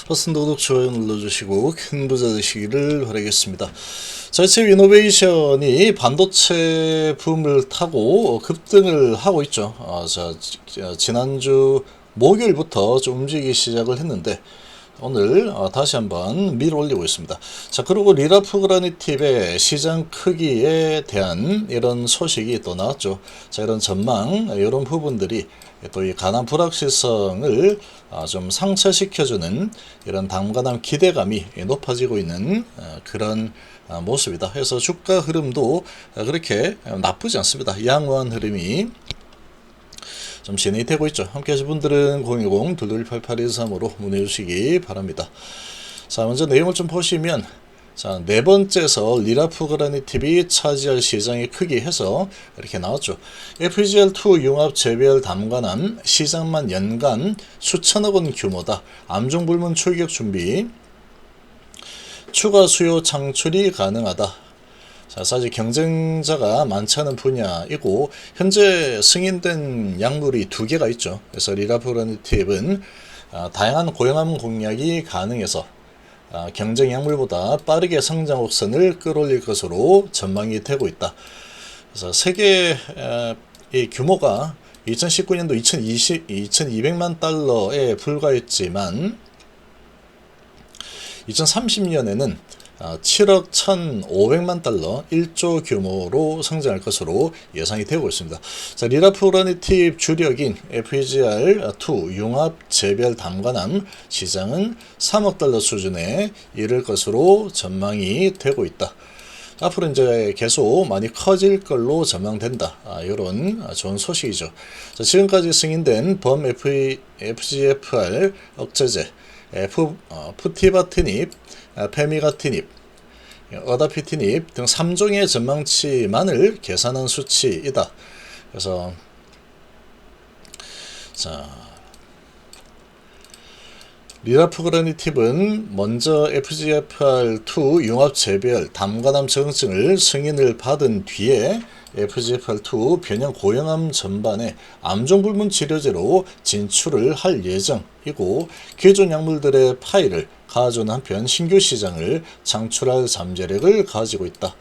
버튼 구독, 좋아요 눌러주시고 큰 부자 되시기를 바라겠습니다. 칩 이노베이션이 반도체 붐을 타고 급등을 하고 있죠. 지난주 목요일부터 좀 움직이기 시작을 했는데 오늘 다시 한번 밀어 올리고 있습니다. 자, 그리고 리라프그라니팁의 시장 크기에 대한 이런 소식이 또 나왔죠. 자, 이런 전망, 이런 부분들이 또 이 가난 불확실성을 좀 상쇄시켜주는 이런 담가담 기대감이 높아지고 있는 그런 모습이다. 그래서 주가 흐름도 그렇게 나쁘지 않습니다. 양호한 흐름이 좀 진행이 되고 있죠. 함께 하실 분들은 010-2288-23으로 문의 주시기 바랍니다. 자, 먼저 내용을 좀 보시면, 자, 네 번째에서 리라프그라니팁이 차지할 시장의 크기 해서 이렇게 나왔죠. FGL2 융합 재배열 담관함 시장만 연간 수천억 원 규모다. 암종불문 출격 준비, 추가 수요 창출이 가능하다. 자, 사실 경쟁자가 많지 않은 분야이고 현재 승인된 약물이 2개가 있죠. 그래서 리라프그라니팁은 다양한 고용암 공략이 가능해서 경쟁 약물보다 빠르게 성장 곡선을 끌어올릴 것으로 전망이 되고 있다. 그래서 세계의 규모가 2019년도 2200만 달러에 불과했지만 2030년에는 7억 1,500만 달러 1조 규모로 성장할 것으로 예상이 되고 있습니다. 자, 리라프그라니팁 주력인 FGR2 융합 재배열 담관함 시장은 3억 달러 수준에 이를 것으로 전망이 되고 있다. 앞으로 이제 계속 많이 커질 걸로 전망된다. 이런 좋은 소식이죠. 자, 지금까지 승인된 범 FGFR 억제제, 푸티바티닙, 페미가티닙, 어다피티닙 등 3종의 전망치만을 계산한 수치이다. 그래서 자, 리라프그라니팁은 먼저 FGFR2 융합 재배열 담가담 적응증을 승인을 받은 뒤에 FGFR2 변형 고형암 전반에 암종불문 치료제로 진출을 할 예정이고 기존 약물들의 파일을 가져오는 한편 신규 시장을 창출할 잠재력을 가지고 있다.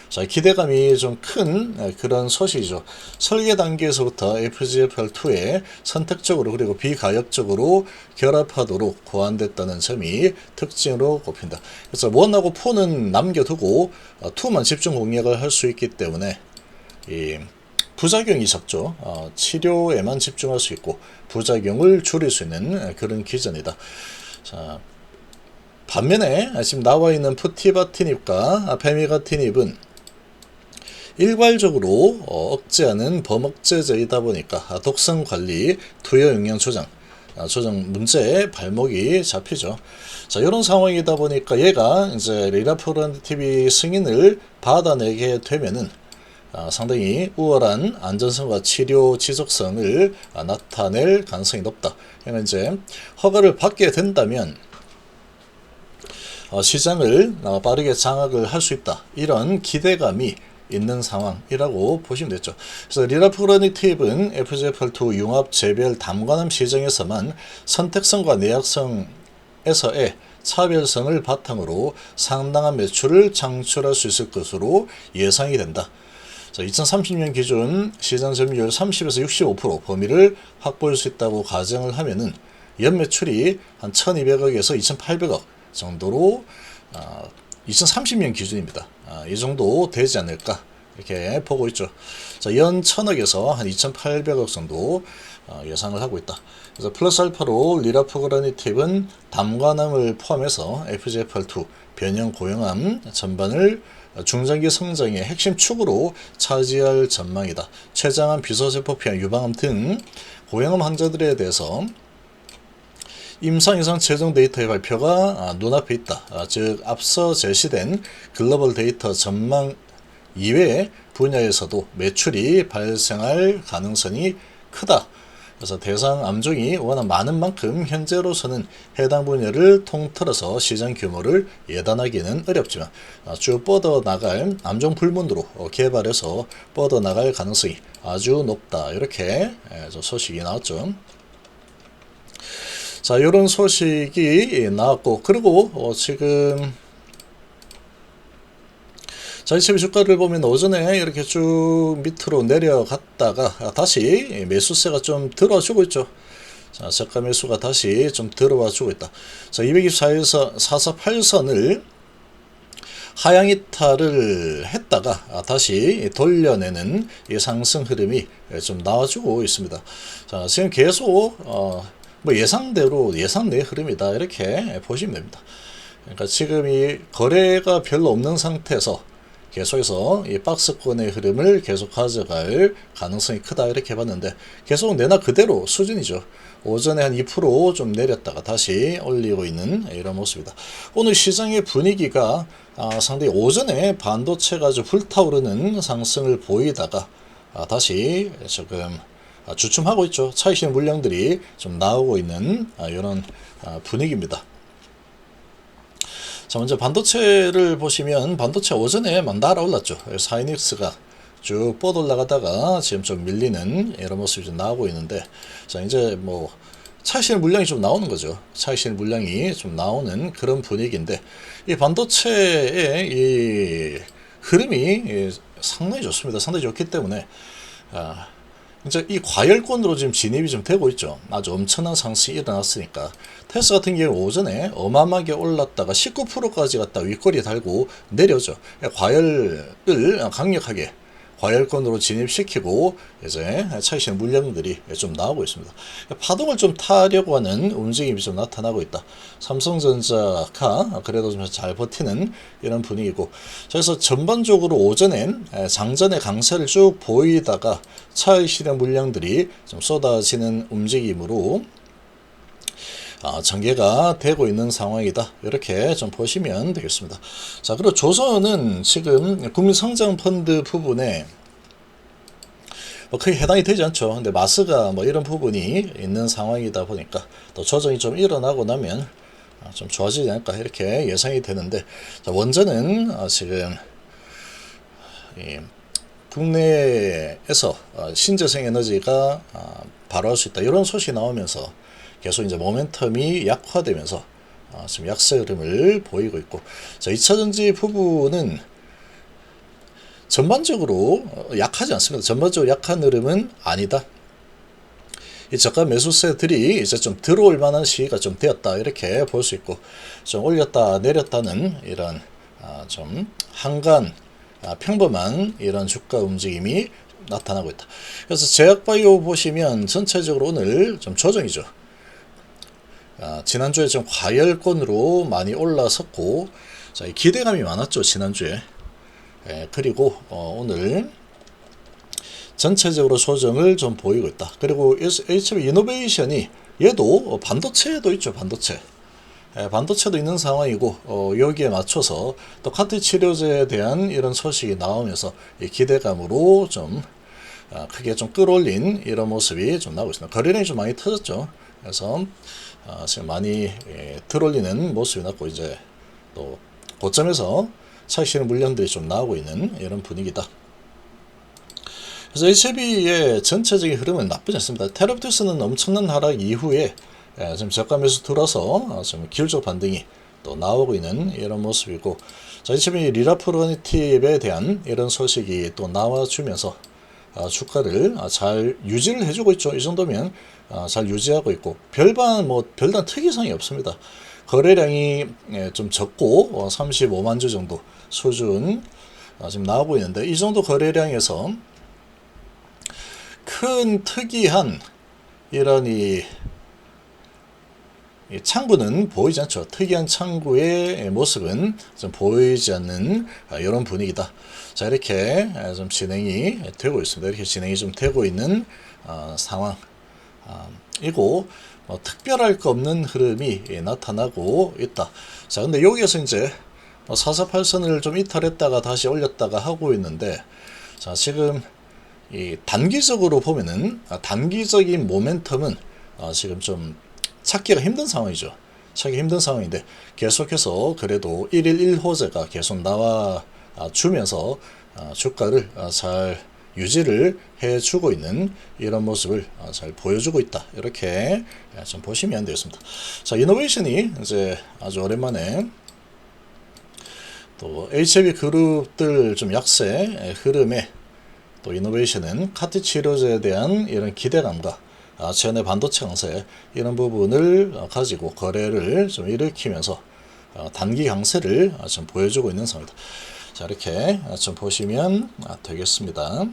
자, 기대감이 좀 큰 그런 소식이죠. 설계 단계에서부터 FGFR2에 선택적으로 그리고 비가역적으로 결합하도록 고안됐다는 점이 특징으로 꼽힌다. 그래서 1하고 4는 남겨두고 2만 집중 공략을 할 수 있기 때문에 이 부작용이 적죠. 치료에만 집중할 수 있고 부작용을 줄일 수 있는 그런 기전이다. 자, 반면에 지금 나와 있는 푸티바티닙과 페미가티닙은 일괄적으로 억제하는 범억제제이다 보니까 독성 관리, 투여 영양 조정 문제에 발목이 잡히죠. 자, 이런 상황이다 보니까 얘가 이제 리라프그라니팁이 승인을 받아내게 되면은 상당히 우월한 안전성과 치료 지속성을 나타낼 가능성이 높다. 그러니까 이제 허가를 받게 된다면 시장을 빠르게 장악을 할 수 있다. 이런 기대감이 있는 상황이라고 보시면 되죠. 그래서 리라프그라니팁은 FGFR2 융합 재배열 담관함 시장에서만 선택성과 내약성에서의 차별성을 바탕으로 상당한 매출을 창출할 수 있을 것으로 예상이 된다. 자, 2030년 기준 시장 점유율 30에서 65% 범위를 확보할 수 있다고 가정을 하면은 연매출이 한 1200억에서 2800억 정도로 2030년 기준입니다. 이 정도 되지 않을까 이렇게 보고 있죠. 자, 연 1000억에서 한 2800억 정도 예상을 하고 있다. 그래서 플러스 알파로 리라프그라니팁은 담관함을 포함해서 FGFR2 변형 고형암 전반을 중장기 성장의 핵심 축으로 차지할 전망이다. 췌장암, 비소세포 피암, 유방암 등 고형암 환자들에 대해서 임상 이상 최종 데이터의 발표가 눈앞에 있다. 즉 앞서 제시된 글로벌 데이터 전망 이외의 분야에서도 매출이 발생할 가능성이 크다. 그래서 대상 암종이 워낙 많은 만큼 현재로서는 해당 분야를 통틀어서 시장 규모를 예단하기는 어렵지만 쭉 뻗어나갈 암종 불문으로 개발해서 뻗어나갈 가능성이 아주 높다. 이렇게 소식이 나왔죠. 자, 이런 소식이 나왔고, 그리고 지금 자, 이채비 주가를 보면 오전에 이렇게 쭉 밑으로 내려갔다가 다시 매수세가 좀 들어주고 있죠. 자, 저가 매수가 다시 좀 들어와 주고 있다. 자, 224에서 448선을 하향 이탈을 했다가 다시 돌려내는 이 상승 흐름이 좀 나와주고 있습니다. 자, 지금 계속 뭐 예상대로 예상내 흐름이다 이렇게 보시면 됩니다. 그러니까 지금 이 거래가 별로 없는 상태에서 계속해서 이 박스권의 흐름을 계속 가져갈 가능성이 크다 이렇게 봤는데 계속 내나 그대로 수준이죠. 오전에 한 2% 내렸다가 다시 올리고 있는 이런 모습이다. 오늘 시장의 분위기가 상당히 오전에 반도체가 좀 불타오르는 상승을 보이다가 다시 조금 주춤하고 있죠. 차익실 물량들이 좀 나오고 있는 이런 분위기입니다. 자, 먼저 반도체를 보시면 반도체 오전에 막 날아올랐죠. 사이닉스가 쭉 뻗어 올라가다가 지금 좀 밀리는 이런 모습이 좀 나오고 있는데, 자, 이제 뭐 차익실 물량이 좀 나오는 거죠. 차익실 물량이 좀 나오는 그런 분위기인데, 이 반도체의 이 흐름이 상당히 좋습니다. 상당히 좋기 때문에 이제 이 과열권으로 지금 진입이 좀 되고 있죠. 아주 엄청난 상승이 일어났으니까. 테스 같은 경우 오전에 어마어마하게 올랐다가 19%까지 갔다 윗꼬리 달고 내려죠. 과열을 강력하게 과열권으로 진입시키고 이제 차익실 물량들이 좀 나오고 있습니다. 파동을 좀 타려고 하는 움직임이 좀 나타나고 있다. 삼성전자가 그래도 좀 잘 버티는 이런 분위기고, 그래서 전반적으로 오전엔 장전의 강세를 쭉 보이다가 차익실의 물량들이 좀 쏟아지는 움직임으로 전개가 되고 있는 상황이다. 이렇게 좀 보시면 되겠습니다. 자, 그리고 조선은 지금 국민성장펀드 부분에 크게 해당이 되지 않죠. 근데 마스가 뭐 이런 부분이 있는 상황이다 보니까 또 조정이 좀 일어나고 나면 좀 좋아지지 않을까 이렇게 예상이 되는데, 자, 원전은 지금 국내에서 신재생 에너지가 발효할 수 있다 이런 소식이 나오면서 계속 이제 모멘텀이 약화되면서 지금 약세 흐름을 보이고 있고, 자, 2차전지 부분은 전반적으로 약하지 않습니다. 전반적으로 약한 흐름은 아니다. 이 저가 매수세들이 이제 좀 들어올 만한 시기가 좀 되었다 이렇게 볼 수 있고, 좀 올렸다 내렸다는 이런 좀 한간 평범한 이런 주가 움직임이 나타나고 있다. 그래서 제약바이오 보시면 전체적으로 오늘 좀 조정이죠. 지난주에 좀 과열권으로 많이 올라섰고, 자, 기대감이 많았죠 지난주에. 그리고 오늘 전체적으로 조정을 좀 보이고 있다. 그리고 HB 이노베이션이 얘도 반도체도 있죠. 반도체도 있는 상황이고, 여기에 맞춰서 또 카티 치료제에 대한 이런 소식이 나오면서 이 기대감으로 좀 크게 좀 끌어올린 이런 모습이 좀 나오고 있습니다. 거래량이 좀 많이 터졌죠. 그래서 지금 많이 들어올리는 모습이 났고, 이제 또 고점에서 차익실현 물량들이 좀 나오고 있는 이런 분위기다. 그래서 HB의 전체적인 흐름은 나쁘지 않습니다. 테라부터스는 엄청난 하락 이후에 지금 저가 매수 들어서 좀 기울적 반등이 또 나오고 있는 이런 모습이고, 자, HB 리라프로니팁에 대한 이런 소식이 또 나와주면서 주가를 잘 유지를 해주고 있죠. 이 정도면 잘 유지하고 있고, 별단 특이성이 없습니다. 거래량이 좀 적고 35만 주 정도 수준 지금 나오고 있는데, 이 정도 거래량에서 큰 특이한 이런 이 창구는 보이지 않죠. 특이한 창구의 모습은 좀 보이지 않는 이런 분위기다. 자, 이렇게 좀 진행이 되고 있습니다. 이렇게 진행이 좀 되고 있는 상황이고, 특별할 거 없는 흐름이 나타나고 있다. 자, 근데 여기에서 이제 448선을 좀 이탈했다가 다시 올렸다가 하고 있는데, 자, 지금 이 단기적으로 보면은 단기적인 모멘텀은 지금 좀 찾기가 힘든 상황이죠. 찾기 힘든 상황인데, 계속해서 그래도 1일 1호재가 계속 나와 주면서 주가를 잘 유지를 해주고 있는 이런 모습을 잘 보여주고 있다. 이렇게 좀 보시면 되겠습니다. 자, 이노베이션이 이제 아주 오랜만에 또 HLB 그룹들 좀 약세 흐름에 또 이노베이션은 카티 치료제에 대한 이런 기대감과 최근의 반도체 강세 이런 부분을 가지고 거래를 좀 일으키면서 단기 강세를 좀 보여주고 있는 상황입니다. 자, 이렇게 좀 보시면 되겠습니다.